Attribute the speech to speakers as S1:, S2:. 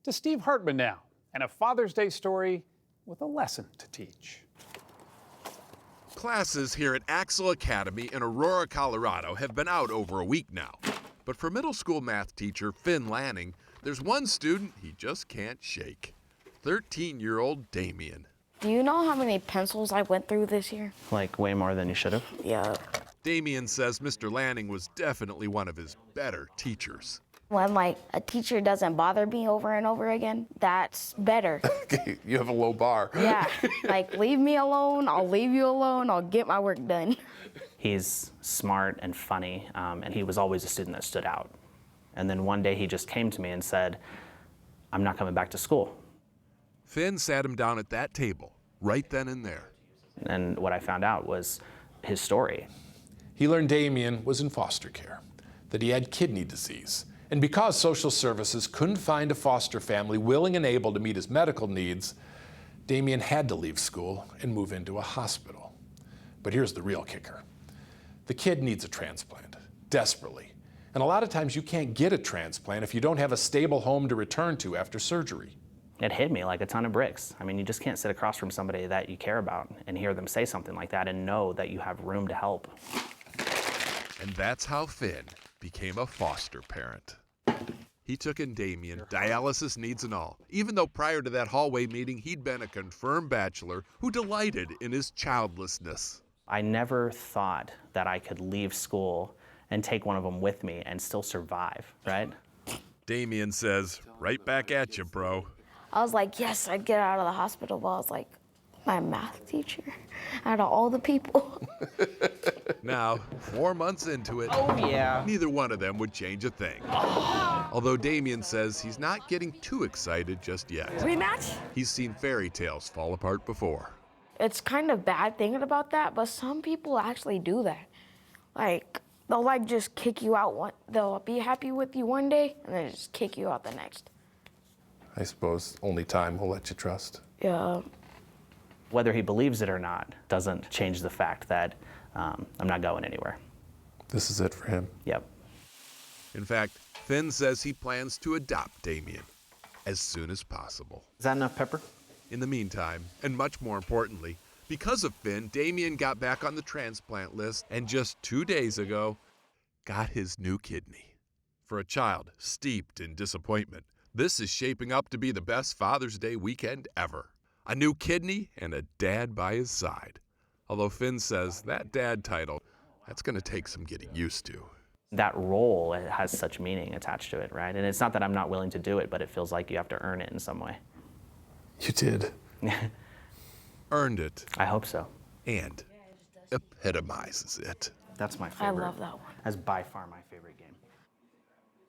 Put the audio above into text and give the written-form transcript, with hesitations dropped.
S1: To Steve Hartman now, and a Father's Day story with a lesson to teach.
S2: Classes here at Axel Academy in Aurora, Colorado have been out over a week now. But for middle school math teacher Finn Lanning, there's one student he just can't shake. 13-year-old Damien.
S3: Do you know how many pencils I went through this year?
S4: Like way more than you should have?
S3: Yeah.
S2: Damien says Mr. Lanning was definitely one of his better teachers.
S3: When a teacher doesn't bother me over and over again, that's better.
S5: You have a low bar.
S3: Yeah, leave me alone, I'll leave you alone, I'll get my work done.
S4: He's smart and funny, and he was always a student that stood out. And then one day he just came to me and said, I'm not coming back to school.
S2: Finn sat him down at that table, right then and there.
S4: And what I found out was his story.
S5: He learned Damien was in foster care, that he had kidney disease. And because social services couldn't find a foster family willing and able to meet his medical needs, Damien had to leave school and move into a hospital. But here's the real kicker. The kid needs a transplant, desperately. And a lot of times you can't get a transplant if you don't have a stable home to return to after surgery.
S4: It hit me like a ton of bricks. I mean, you just can't sit across from somebody that you care about and hear them say something like that and know that you have room to help.
S2: And that's how Finn became a foster parent. He took in Damien, dialysis needs and all, even though prior to that hallway meeting, he'd been a confirmed bachelor who delighted in his childlessness.
S4: I never thought that I could leave school and take one of them with me and still survive, right?
S2: Damien says, right back at you, bro.
S3: I was like, yes, I'd get out of the hospital, but I was like, my math teacher, out of all the people.
S2: Now, 4 months into it, neither one of them would change a thing. Although Damien says he's not getting too excited just yet.
S3: Rematch?
S2: He's seen fairy tales fall apart before.
S3: It's kind of bad thinking about that, but some people actually do that. They'll just kick you out they'll be happy with you one day and then just kick you out the next.
S5: I suppose only time will let you trust.
S3: Yeah.
S4: Whether he believes it or not doesn't change the fact that I'm not going anywhere.
S5: This is it for him.
S4: Yep.
S2: In fact, Finn says he plans to adopt Damien as soon as possible.
S4: Is that enough pepper?
S2: In the meantime, and much more importantly, because of Finn, Damien got back on the transplant list and just 2 days ago, got his new kidney. For a child steeped in disappointment, this is shaping up to be the best Father's Day weekend ever. A new kidney and a dad by his side. Although Finn says that dad title, that's going to take some getting used to.
S4: That role has such meaning attached to it, right? And it's not that I'm not willing to do it, but it feels like you have to earn it in some way.
S5: You did.
S2: Earned it.
S4: I hope so.
S2: And epitomizes it.
S4: That's my favorite.
S3: I love that one.
S4: That's by far my favorite game.